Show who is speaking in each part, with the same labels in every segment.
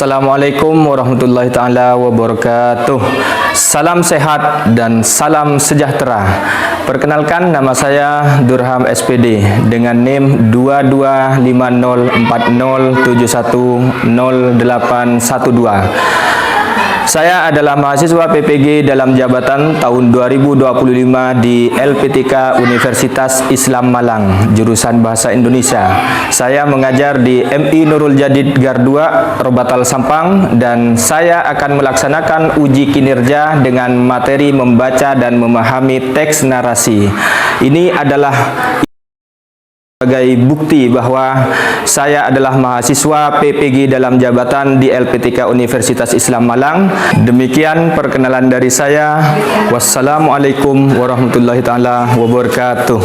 Speaker 1: Assalamualaikum warahmatullahi ta'ala wabarakatuh. Salam sehat dan salam sejahtera. Perkenalkan, nama saya Durham SPD dengan NIM 225040710812. Saya adalah mahasiswa PPG dalam jabatan tahun 2025 di LPTK Universitas Islam Malang, jurusan Bahasa Indonesia. Saya mengajar di MI Nurul Jadid Gardua, Robatal Sampang, dan saya akan melaksanakan uji kinerja dengan materi membaca dan memahami teks narasi. Ini adalah sebagai bukti bahwa saya adalah mahasiswa PPG dalam jabatan di LPTK Universitas Islam Malang. Demikian perkenalan dari saya. Wassalamualaikum warahmatullahi taala wabarakatuh.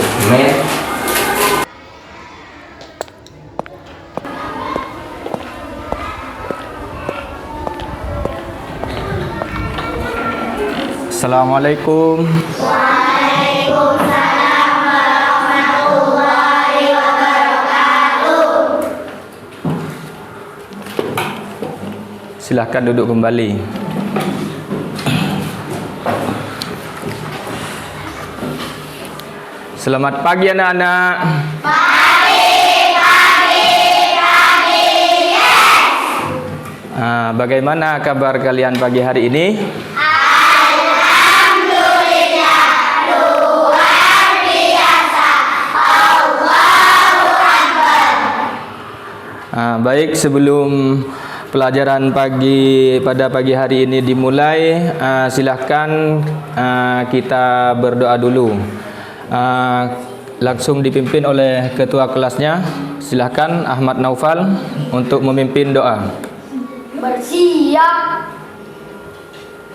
Speaker 1: Assalamualaikum. Silahkan duduk kembali. Selamat pagi anak-anak. Yes. Bagaimana kabar kalian pagi hari ini?
Speaker 2: Alhamdulillah, luar biasa. Allahu Akbar.
Speaker 1: Baik, sebelum pelajaran pada pagi hari ini dimulai, silahkan kita berdoa dulu. Langsung dipimpin oleh ketua kelasnya. Silahkan Ahmad Naufal untuk memimpin doa.
Speaker 2: Bersiap.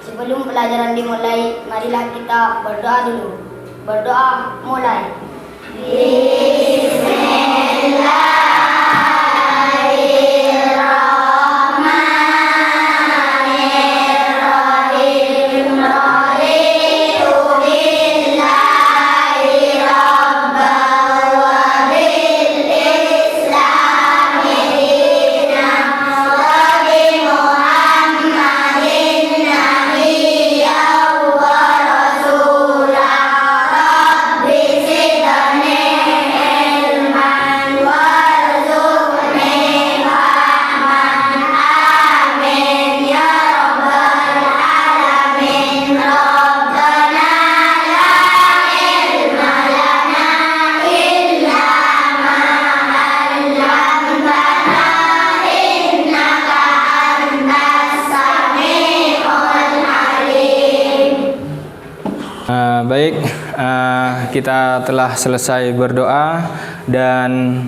Speaker 2: Sebelum pelajaran dimulai, marilah kita berdoa dulu. Berdoa mulai. Bismillah.
Speaker 1: Baik, kita telah selesai berdoa, dan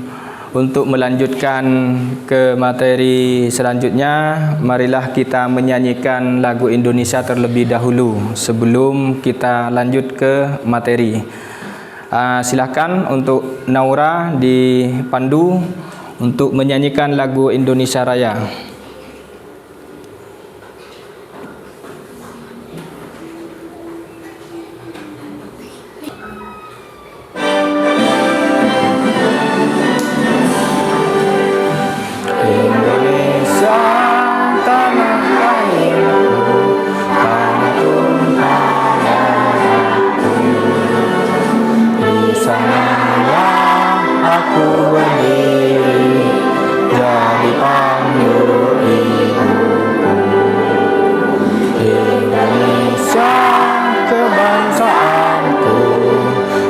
Speaker 1: untuk melanjutkan ke materi selanjutnya, marilah kita menyanyikan lagu Indonesia terlebih dahulu sebelum kita lanjut ke materi. Silakan untuk Naura dipandu untuk menyanyikan lagu Indonesia Raya.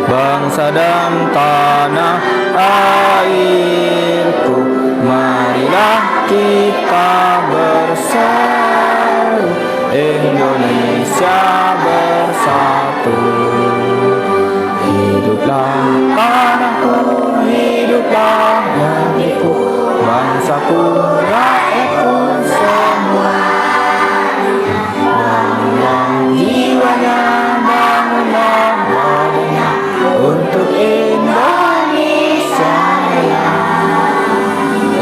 Speaker 1: Bangsa dan tanah airku, marilah kita bersatu, Indonesia bersatu. Hiduplah tanahku, hiduplah negeriku, bangsaku, rakyatku semua. Bangun jiwanya, bangunlah badannya untuk Indonesia Raya.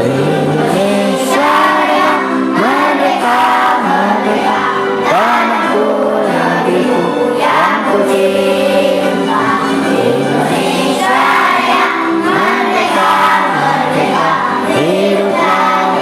Speaker 1: Indonesia Raya, merdeka, merdeka, tanahku, negeriku yang ku cinta. Indonesia Raya, merdeka, merdeka, hiduplah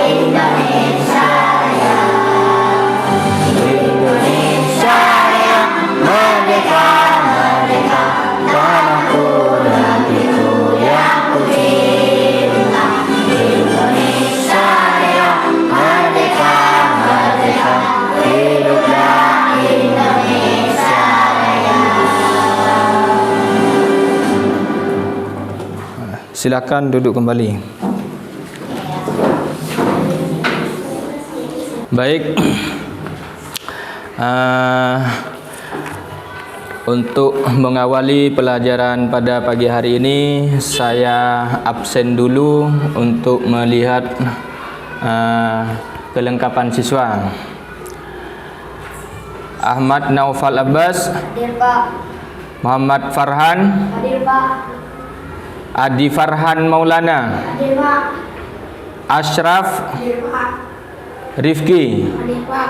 Speaker 1: Silakan duduk kembali. Baik. Untuk mengawali pelajaran pada pagi hari ini, saya absen dulu untuk melihat kelengkapan siswa. Ahmad Naufal Abbas,
Speaker 2: Hadir Pak.
Speaker 1: Muhammad Farhan,
Speaker 2: Hadir Pak.
Speaker 1: Adi Farhan Maulana,
Speaker 2: Hadir Pak.
Speaker 1: Ashraf,
Speaker 2: Hadir Pak.
Speaker 1: Rifki,
Speaker 2: Hadir Pak.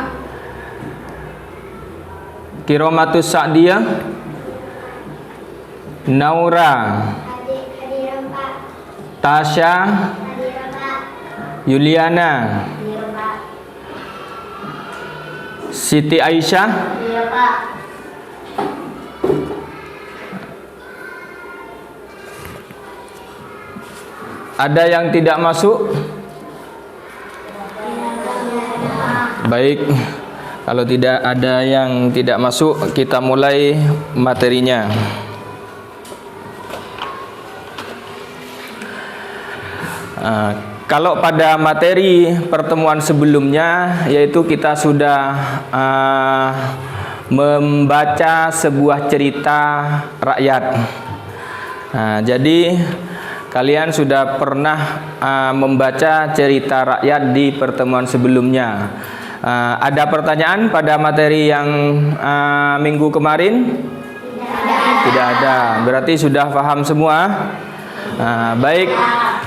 Speaker 1: Kiromatus Sa'diyah, Naura,
Speaker 2: Hadir Pak.
Speaker 1: Tasya,
Speaker 2: Hadir Pak.
Speaker 1: Yuliana,
Speaker 2: Hadir Pak.
Speaker 1: Siti Aisyah,
Speaker 2: Hadir Pak.
Speaker 1: ada yang tidak masuk? Baik, kalau tidak ada yang tidak masuk, kita mulai materinya. Kalau pada materi pertemuan sebelumnya, yaitu kita sudah membaca sebuah cerita rakyat. Jadi kalian sudah pernah membaca cerita rakyat di pertemuan sebelumnya. Ada pertanyaan pada materi yang minggu kemarin? Tidak ada. Berarti sudah paham semua? Baik,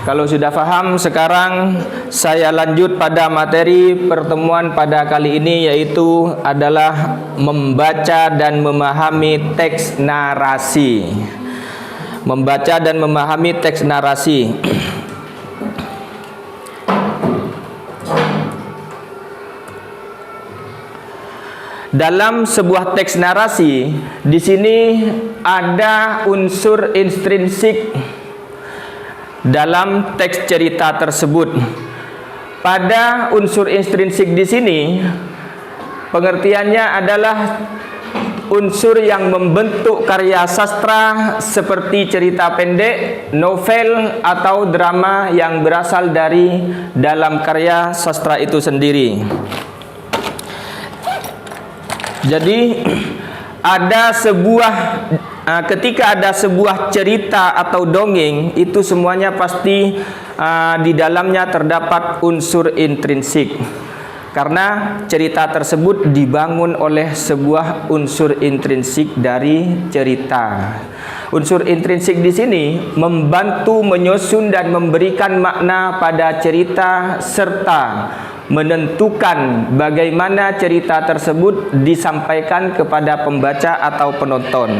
Speaker 1: kalau sudah paham, sekarang saya lanjut pada materi pertemuan pada kali ini, yaitu adalah membaca dan memahami teks narasi. Membaca dan memahami teks narasi. Dalam sebuah teks narasi, di sini ada unsur intrinsik dalam teks cerita tersebut. Pada unsur intrinsik di sini, pengertiannya adalah unsur yang membentuk karya sastra seperti cerita pendek, novel, atau drama yang berasal dari dalam karya sastra itu sendiri. Jadi ketika ada sebuah cerita atau dongeng, itu semuanya pasti di dalamnya terdapat unsur intrinsik. Karena cerita tersebut dibangun oleh sebuah unsur intrinsik dari cerita. Unsur intrinsik di sini membantu menyusun dan memberikan makna pada cerita serta menentukan bagaimana cerita tersebut disampaikan kepada pembaca atau penonton.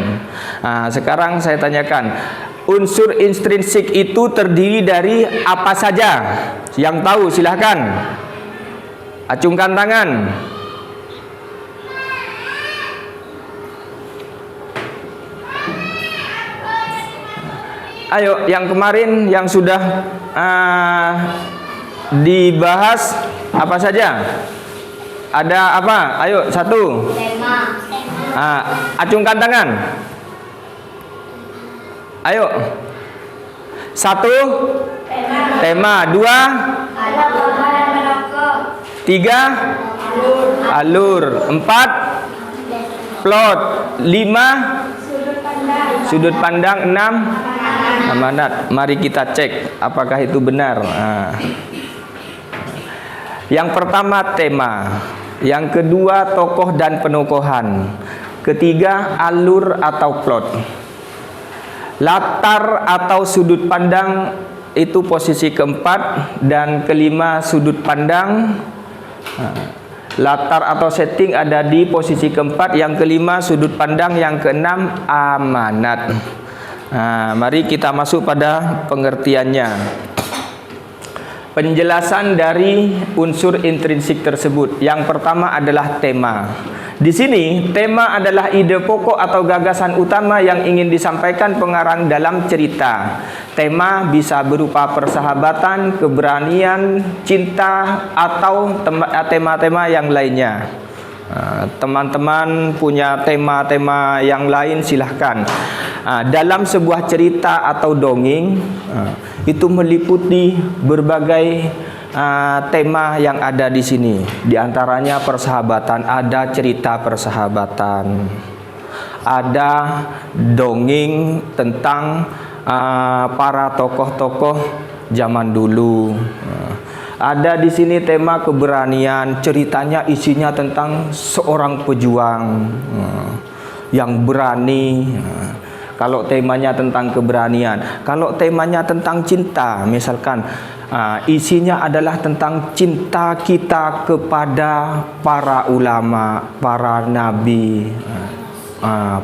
Speaker 1: Sekarang saya tanyakan, unsur intrinsik itu terdiri dari apa saja? Yang tahu silahkan acungkan tangan. Ayo, yang kemarin yang sudah dibahas apa saja? Ada apa? Ayo, satu.
Speaker 2: Tema.
Speaker 1: Acungkan tangan. Ayo. Satu. Tema. Dua.
Speaker 2: Ada bahan dan penokok.
Speaker 1: Tiga. Alur. Empat. Plot. Lima. Sudut pandang. Enam. Amanat. Mari kita cek apakah itu benar. Yang pertama tema, yang kedua tokoh dan penokohan, ketiga alur atau plot, latar atau sudut pandang itu posisi keempat, dan kelima sudut pandang. Latar atau setting ada di posisi keempat, yang kelima sudut pandang, yang keenam amanat. Mari kita masuk pada pengertiannya. Penjelasan dari unsur intrinsik tersebut. Yang pertama adalah tema. Di sini tema adalah ide pokok atau gagasan utama yang ingin disampaikan pengarang dalam cerita. Tema bisa berupa persahabatan, keberanian, cinta, atau tema-tema yang lainnya. Teman-teman punya tema-tema yang lain, silahkan. Dalam sebuah cerita atau dongeng itu meliputi berbagai tema yang ada di sini. Di antaranya persahabatan, ada cerita persahabatan, ada dongeng tentang para tokoh-tokoh zaman dulu. Ada di sini tema keberanian, ceritanya isinya tentang seorang pejuang yang berani. Kalau temanya tentang keberanian, kalau temanya tentang cinta, misalkan isinya adalah tentang cinta kita kepada para ulama, para nabi,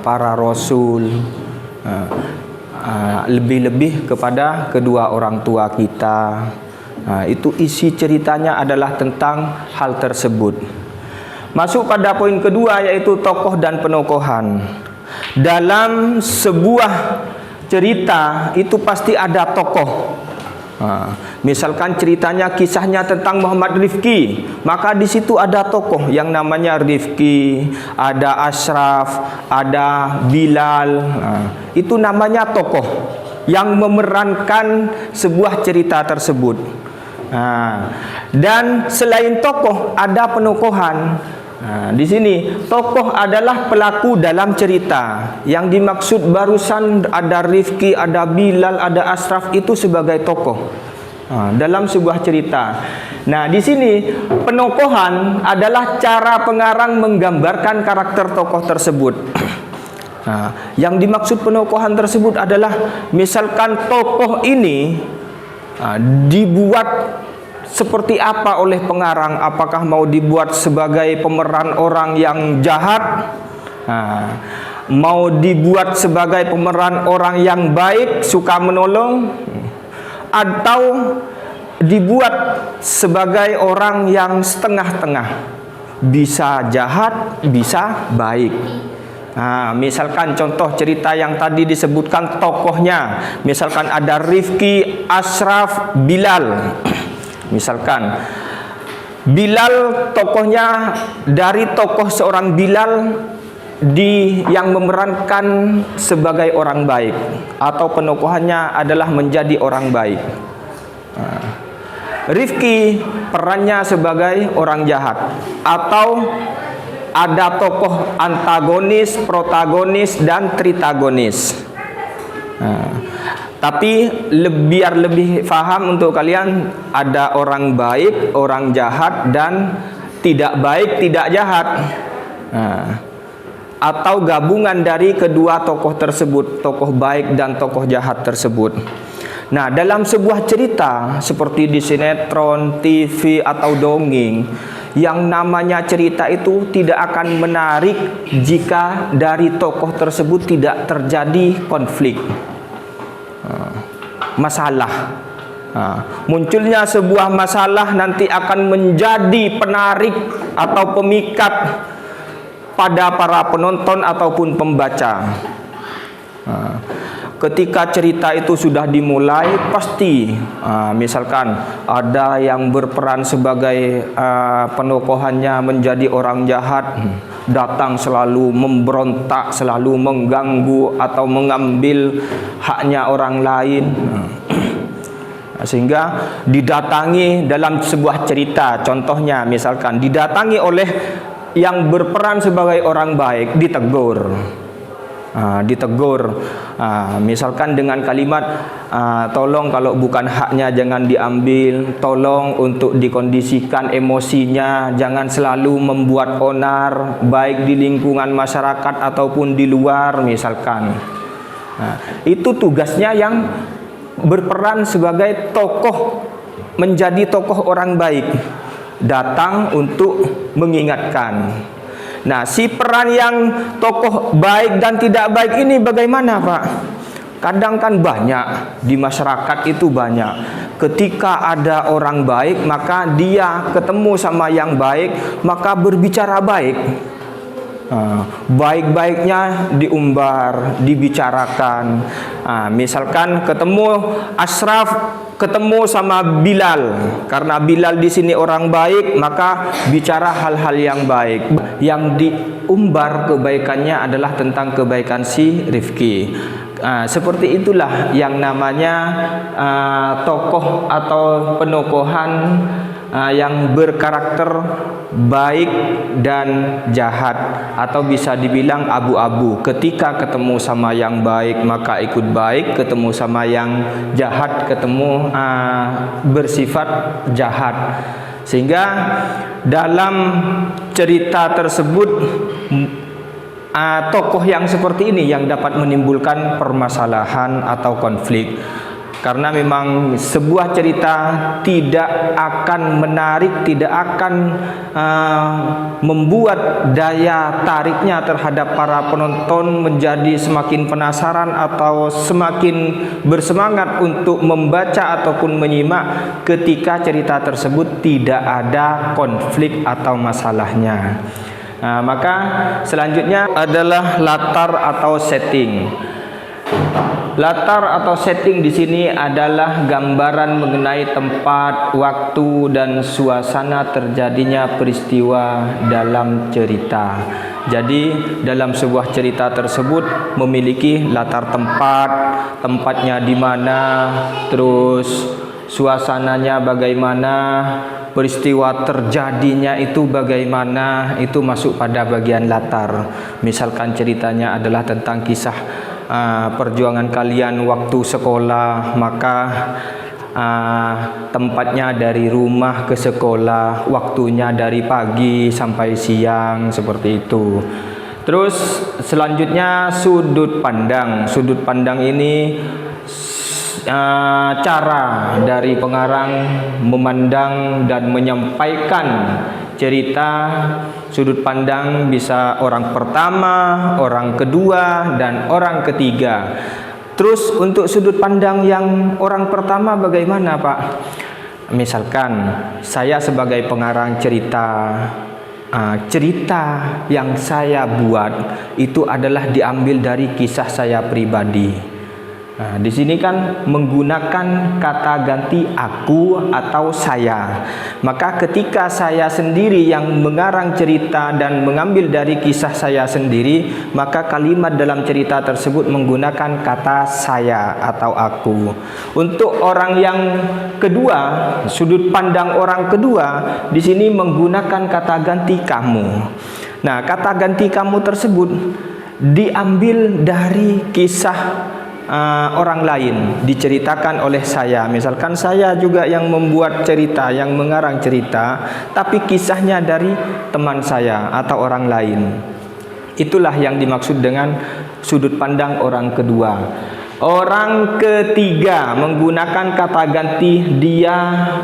Speaker 1: para rasul, lebih-lebih kepada kedua orang tua kita. Itu isi ceritanya adalah tentang hal tersebut. Masuk pada poin kedua, yaitu tokoh dan penokohan. Dalam sebuah cerita itu pasti ada tokoh. Misalkan ceritanya, kisahnya tentang Muhammad Rifki, maka di situ ada tokoh yang namanya Rifki, ada Ashraf, ada Bilal. Itu namanya tokoh yang memerankan sebuah cerita tersebut. Dan selain tokoh ada penokohan. Di sini tokoh adalah pelaku dalam cerita. Yang dimaksud barusan ada Rifki, ada Bilal, ada Ashraf, itu sebagai tokoh dalam sebuah cerita. Nah, di sini penokohan adalah cara pengarang menggambarkan karakter tokoh tersebut. Yang dimaksud penokohan tersebut adalah misalkan tokoh ini dibuat seperti apa oleh pengarang. Apakah mau dibuat sebagai pemeran orang yang jahat, mau dibuat sebagai pemeran orang yang baik, suka menolong, atau dibuat sebagai orang yang setengah-tengah, bisa jahat, bisa baik. Misalkan contoh cerita yang tadi disebutkan tokohnya, misalkan ada Rifki, Ashraf, Bilal. Misalkan Bilal tokohnya, dari tokoh seorang Bilal yang memerankan sebagai orang baik, atau penokohannya adalah menjadi orang baik. Rifki perannya sebagai orang jahat, atau ada tokoh antagonis, protagonis, dan tritagonis. Tapi biar lebih paham untuk kalian, ada orang baik, orang jahat, dan tidak baik, tidak jahat. Atau gabungan dari kedua tokoh tersebut, tokoh baik dan tokoh jahat tersebut. Nah, dalam sebuah cerita seperti di sinetron, TV, atau dongeng, yang namanya cerita itu tidak akan menarik jika dari tokoh tersebut tidak terjadi konflik, masalah. Munculnya sebuah masalah nanti akan menjadi penarik atau pemikat pada para penonton ataupun pembaca. Ketika cerita itu sudah dimulai, pasti misalkan ada yang berperan sebagai penokohannya menjadi orang jahat, datang selalu memberontak, selalu mengganggu atau mengambil haknya orang lain. Sehingga didatangi dalam sebuah cerita, contohnya misalkan didatangi oleh yang berperan sebagai orang baik, ditegur. Misalkan dengan kalimat, tolong kalau bukan haknya jangan diambil, tolong untuk dikondisikan emosinya, jangan selalu membuat onar, baik di lingkungan masyarakat ataupun di luar misalkan. Itu tugasnya yang berperan sebagai tokoh, menjadi tokoh orang baik, datang untuk mengingatkan. Nah, si peran yang tokoh baik dan tidak baik ini bagaimana, Pak? Kadang kan banyak di masyarakat itu banyak. Ketika ada orang baik, maka dia ketemu sama yang baik, maka berbicara baik. Baik-baiknya diumbar, dibicarakan. Misalkan ketemu Ashraf, ketemu sama Bilal, karena Bilal di sini orang baik, maka bicara hal-hal yang baik. Yang diumbar kebaikannya adalah tentang kebaikan si Rifki. Seperti itulah yang namanya tokoh atau penokohan yang berkarakter baik dan jahat, atau bisa dibilang abu-abu. Ketika ketemu sama yang baik maka ikut baik, ketemu sama yang jahat ketemu bersifat jahat. Sehingga dalam cerita tersebut tokoh yang seperti ini yang dapat menimbulkan permasalahan atau konflik. Karena memang sebuah cerita tidak akan menarik, tidak akan membuat daya tariknya terhadap para penonton menjadi semakin penasaran atau semakin bersemangat untuk membaca ataupun menyimak ketika cerita tersebut tidak ada konflik atau masalahnya. Maka selanjutnya adalah latar atau setting. Latar atau setting di sini adalah gambaran mengenai tempat, waktu, dan suasana terjadinya peristiwa dalam cerita. Jadi dalam sebuah cerita tersebut memiliki latar tempat, tempatnya di mana, terus suasananya bagaimana, peristiwa terjadinya itu bagaimana, itu masuk pada bagian latar. Misalkan ceritanya adalah tentang kisah perjuangan kalian waktu sekolah, maka tempatnya dari rumah ke sekolah, waktunya dari pagi sampai siang, seperti itu. Terus selanjutnya sudut pandang. Sudut pandang ini cara dari pengarang memandang dan menyampaikan cerita. Sudut pandang bisa orang pertama, orang kedua, dan orang ketiga. Terus untuk sudut pandang yang orang pertama bagaimana, Pak? Misalkan saya sebagai pengarang cerita, cerita yang saya buat itu adalah diambil dari kisah saya pribadi. Di sini kan menggunakan kata ganti aku atau saya. Maka ketika saya sendiri yang mengarang cerita dan mengambil dari kisah saya sendiri, maka kalimat dalam cerita tersebut menggunakan kata saya atau aku. Untuk orang yang kedua, sudut pandang orang kedua, di sini menggunakan kata ganti kamu. Nah, kata ganti kamu tersebut diambil dari kisah orang lain, diceritakan oleh saya. Misalkan saya juga yang membuat cerita, yang mengarang cerita, tapi kisahnya dari teman saya atau orang lain. Itulah yang dimaksud dengan sudut pandang orang kedua. Orang ketiga menggunakan kata ganti dia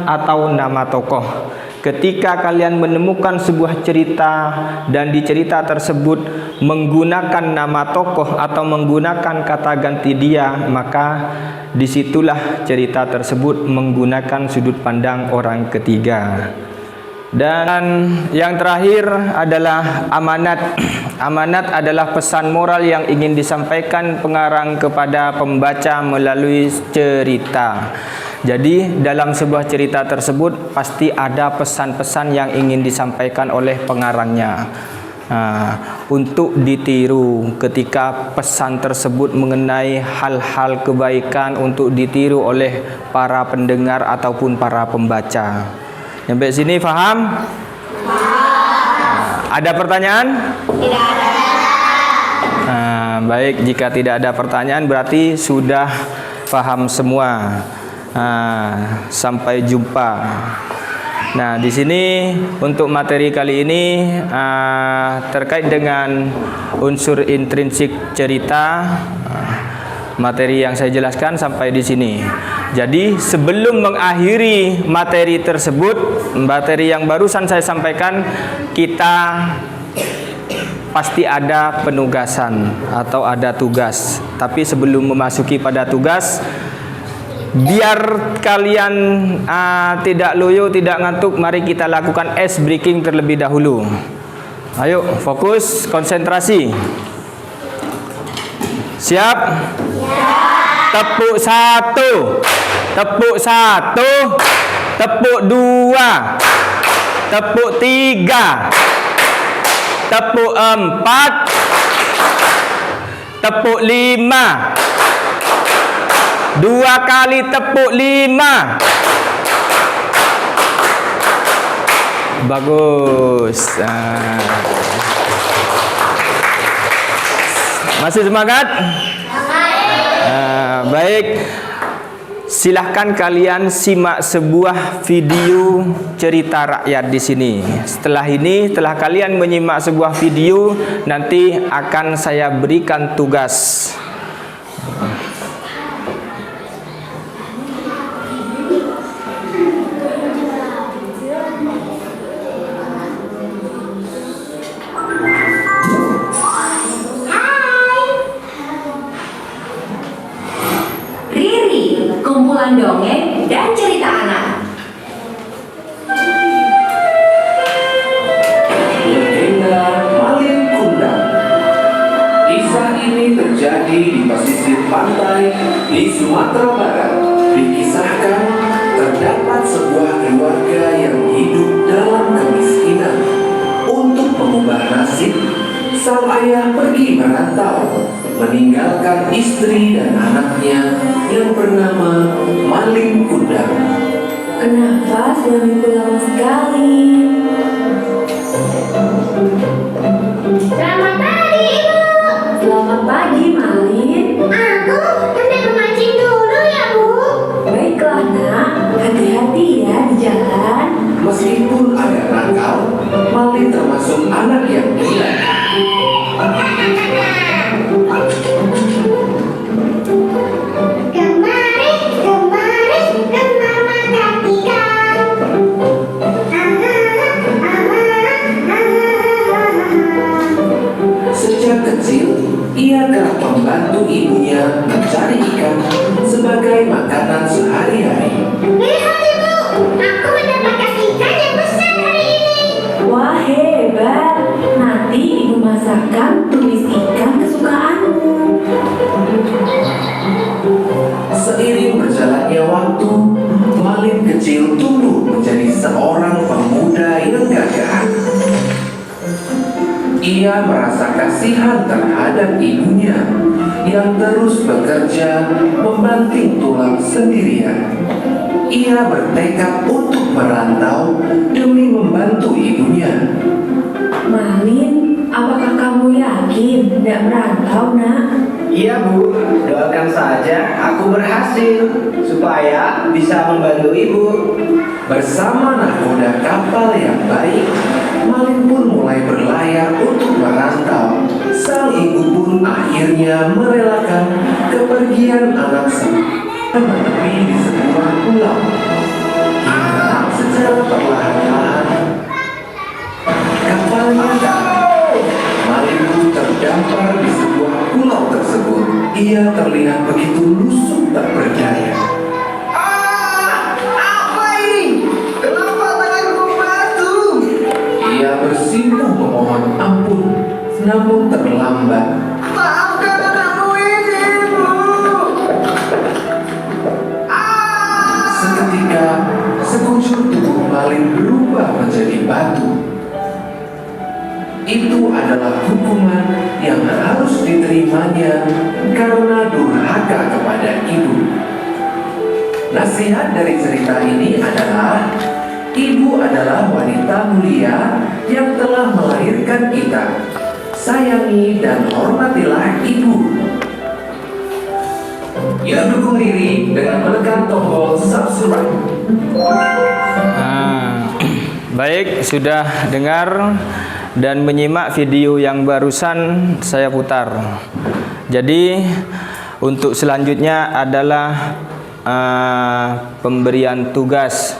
Speaker 1: atau nama tokoh. Ketika kalian menemukan sebuah cerita dan di cerita tersebut menggunakan nama tokoh atau menggunakan kata ganti dia, maka disitulah cerita tersebut menggunakan sudut pandang orang ketiga. Dan yang terakhir adalah amanat. Amanat adalah pesan moral yang ingin disampaikan pengarang kepada pembaca melalui cerita. Jadi dalam sebuah cerita tersebut pasti ada pesan-pesan yang ingin disampaikan oleh pengarangnya, untuk ditiru. Ketika pesan tersebut mengenai hal-hal kebaikan untuk ditiru oleh para pendengar ataupun para pembaca. Sampai sini faham? Ada pertanyaan?
Speaker 2: Tidak ada.
Speaker 1: Baik, jika tidak ada pertanyaan berarti sudah paham semua. Sampai jumpa. Nah, di sini untuk materi kali ini terkait dengan unsur intrinsik cerita, materi yang saya jelaskan sampai di sini. Jadi sebelum mengakhiri materi tersebut, materi yang barusan saya sampaikan, kita pasti ada penugasan atau ada tugas. Tapi sebelum memasuki pada tugas, biar kalian tidak loyo, tidak ngantuk, mari kita lakukan ice breaking terlebih dahulu. Ayo, fokus, konsentrasi. Siap? Tepuk satu, tepuk satu, tepuk dua, tepuk tiga, tepuk empat, tepuk lima, 2 kali tepuk 5. Bagus. Masih semangat? Baik. Silahkan kalian simak sebuah video cerita rakyat di sini. Setelah kalian menyimak sebuah video, nanti akan saya berikan tugas.
Speaker 3: Kumpulan dongeng dan cerita anak.
Speaker 4: Legenda Malin Kundang. Kisah ini terjadi di pesisir pantai di Sumatera Barat. Dikisahkan terdapat sebuah keluarga yang hidup dalam kemiskinan. Untuk mengubah nasib, sang ayah pergi merantau, meninggalkan istri dan anaknya yang bernama Malin Kundang.
Speaker 3: Kenapa suamiku lama sekali?
Speaker 2: Selamat pagi, Ibu.
Speaker 3: Selamat pagi, Malin.
Speaker 2: Aku hendak memancing dulu ya, Bu.
Speaker 3: Baiklah, nak. Hati-hati ya di jalan.
Speaker 4: Meskipun agak nakal, Malin termasuk anak yang gila. Sejak kecil, ia kerap membantu ibunya mencari ikan sebagai makanan sehari-hari.
Speaker 2: Lihat, Ibu. Aku mendapatkan ikan yang besar hari ini.
Speaker 3: Wah, hebat. Nanti ibu masakkan tumis ikan kesukaanmu.
Speaker 4: Seiring berjalannya waktu, Malin kecil tumbuh menjadi seorang pemuda yang gagah. Ia merasa kasihan terhadap ibunya yang terus bekerja membanting tulang sendirian. Ia bertekad untuk merantau demi membantu ibunya.
Speaker 3: Malin, apakah kamu yakin tidak merantau, nak?
Speaker 5: Iya Bu, doakan saja aku berhasil supaya bisa membantu Ibu.
Speaker 4: Bersama nahkoda kapal yang baik, Malin pun mulai berlayar untuk merantau. Sang ibu pun akhirnya merelakan kepergian anak menepi di sebuah pulau. Hingga secara perlahan-lahan kapalnya datang. Malin pun terdampar di sebuah pulau tersebut. Ia terlihat begitu lusuh tak berdaya.
Speaker 5: Apa ini? Kenapa tanganku batu?
Speaker 4: Ia bersimpuh memohon ampun, namun terlambat.
Speaker 5: Maafkan anakku ini, Ibu.
Speaker 4: Seketika, sekujur tubuh Malin berubah menjadi batu. Itu adalah hukuman yang harus diterimanya karena durhaka kepada ibu. Nasihat dari cerita ini adalah, ibu adalah wanita mulia yang telah melahirkan kita. Sayangi dan hormatilah ibu. Yuk dukung Riri dengan menekan tombol subscribe.
Speaker 1: Baik, sudah dengar dan menyimak video yang barusan saya putar. Jadi untuk selanjutnya adalah pemberian tugas.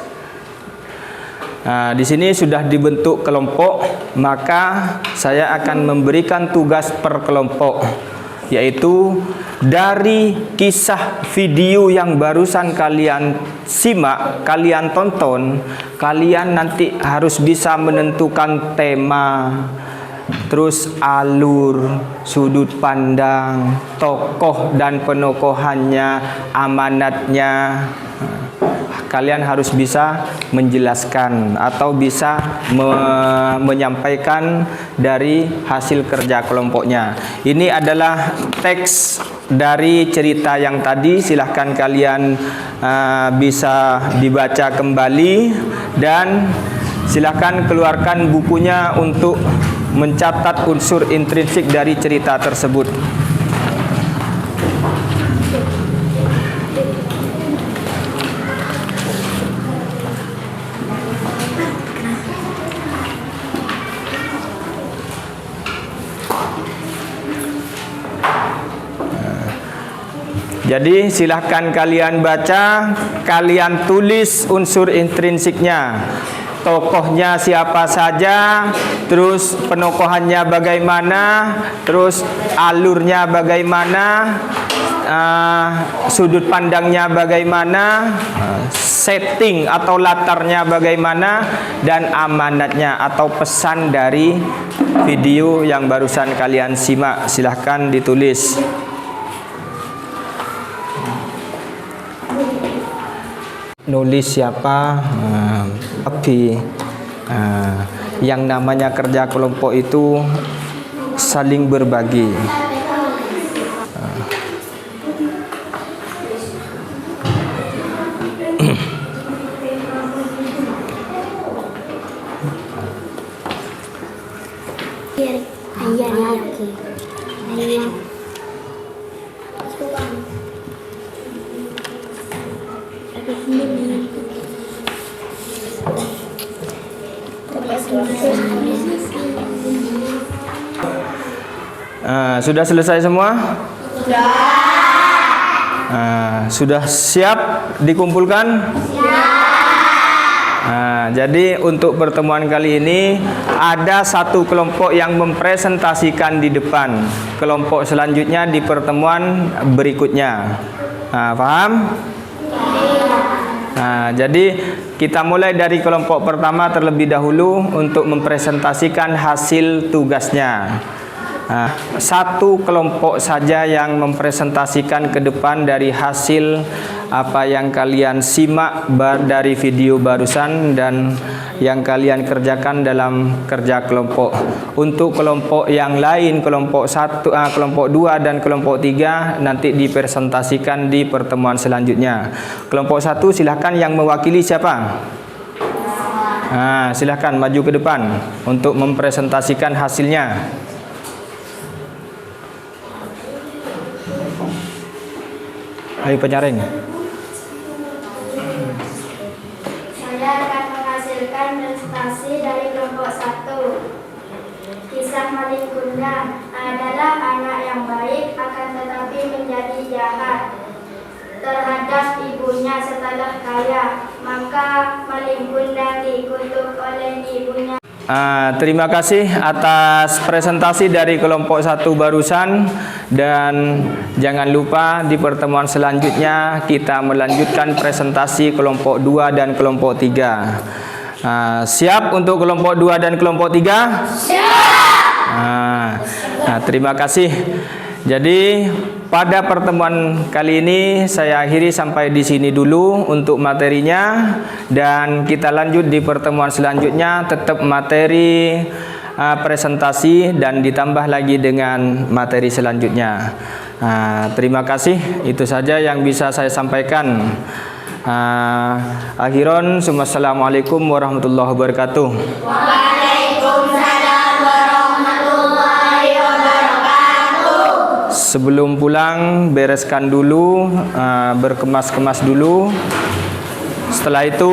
Speaker 1: Di sini sudah dibentuk kelompok, maka saya akan memberikan tugas per kelompok, yaitu dari kisah video yang barusan kalian simak, kalian tonton, kalian nanti harus bisa menentukan tema, terus alur, sudut pandang, tokoh dan penokohannya, amanatnya. Kalian harus bisa menjelaskan atau bisa menyampaikan dari hasil kerja kelompoknya. Ini adalah teks dari cerita yang tadi, silahkan kalian bisa dibaca kembali dan silahkan keluarkan bukunya untuk mencatat unsur intrinsik dari cerita tersebut. Jadi silahkan kalian baca, kalian tulis unsur intrinsiknya. Tokohnya siapa saja, terus penokohannya bagaimana, terus alurnya bagaimana, sudut pandangnya bagaimana, setting atau latarnya bagaimana, dan amanatnya atau pesan dari video yang barusan kalian simak. Silahkan ditulis. Nulis siapa, tapi yang namanya kerja kelompok itu saling berbagi. Sudah selesai semua? Sudah siap dikumpulkan? Jadi untuk pertemuan kali ini ada satu kelompok yang mempresentasikan di depan. Kelompok selanjutnya di pertemuan berikutnya. Paham? Jadi kita mulai dari kelompok pertama terlebih dahulu untuk mempresentasikan hasil tugasnya. Satu kelompok saja yang mempresentasikan ke depan dari hasil apa yang kalian simak dari video barusan dan yang kalian kerjakan dalam kerja kelompok. Untuk kelompok yang lain, kelompok 1, kelompok 2 dan kelompok 3 nanti dipresentasikan di pertemuan selanjutnya. Kelompok 1 silahkan yang mewakili siapa? Silahkan maju ke depan untuk mempresentasikan hasilnya. Ayo penyaring.
Speaker 2: Saya akan menghasilkan prestasi dari kelompok 1. Kisah Maling Kundang adalah anak yang baik akan tetapi menjadi jahat terhadap ibunya setelah kaya. Maka Maling Kundang dikutuk oleh ibunya.
Speaker 1: Terima kasih atas presentasi dari kelompok 1 barusan, dan jangan lupa di pertemuan selanjutnya kita melanjutkan presentasi kelompok 2 dan kelompok 3. Siap untuk kelompok 2 dan kelompok 3? Siap. Terima kasih. Jadi pada pertemuan kali ini saya akhiri sampai di sini dulu untuk materinya, dan kita lanjut di pertemuan selanjutnya tetap materi presentasi dan ditambah lagi dengan materi selanjutnya. Terima kasih, itu saja yang bisa saya sampaikan. Akhiron, assalamualaikum warahmatullahi wabarakatuh.
Speaker 2: Waalaikumsalam warahmatullahi wabarakatuh.
Speaker 1: Sebelum pulang bereskan dulu, berkemas-kemas dulu. Setelah itu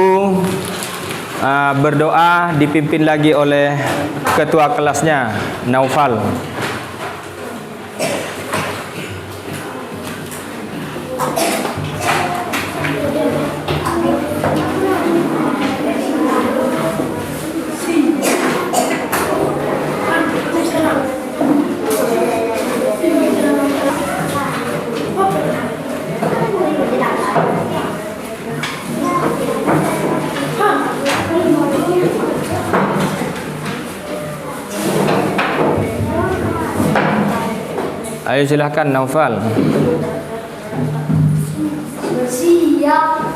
Speaker 1: berdoa dipimpin lagi oleh ketua kelasnya, Naufal. Ayo silahkan Naufal.
Speaker 2: Siap.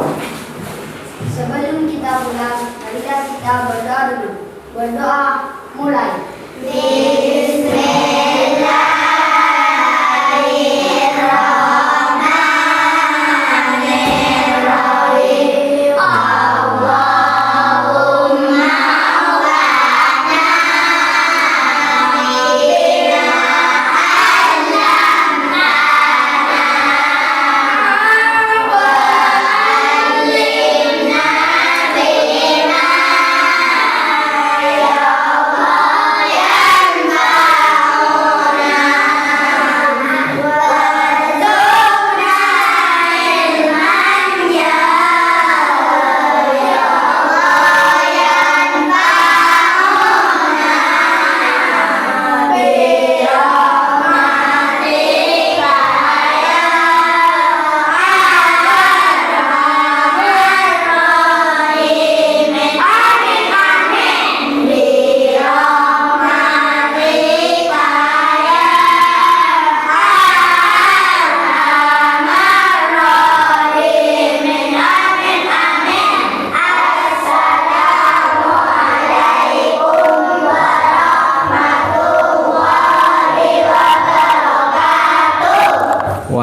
Speaker 2: Sebelum kita pulang, marilah kita berdoa dulu. Berdoa mulai. Bismillahirrahmanirrahim.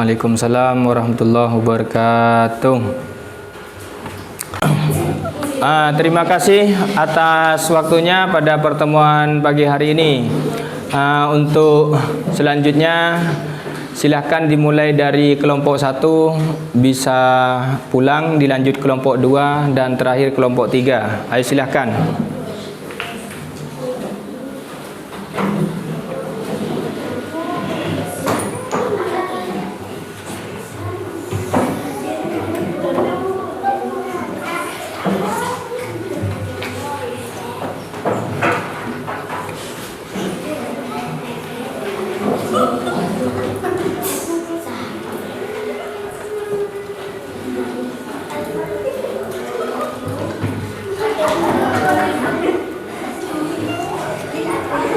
Speaker 1: Waalaikumsalam warahmatullahi wabarakatuh. Terima kasih atas waktunya pada pertemuan pagi hari ini. Untuk selanjutnya silahkan dimulai dari kelompok 1, bisa pulang, dilanjut kelompok 2 dan terakhir kelompok 3. Ayo silahkan.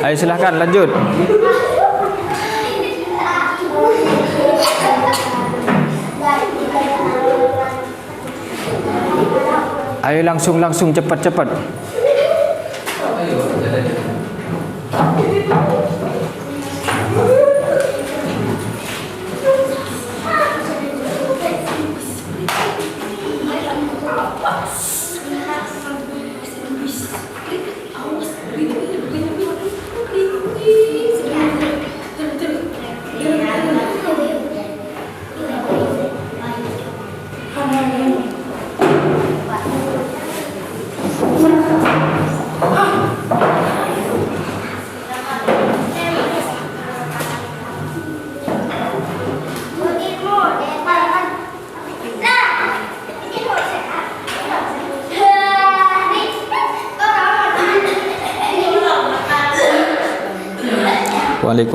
Speaker 1: Ayo silahkan lanjut. Ayo langsung cepat. Waalaikumsalam.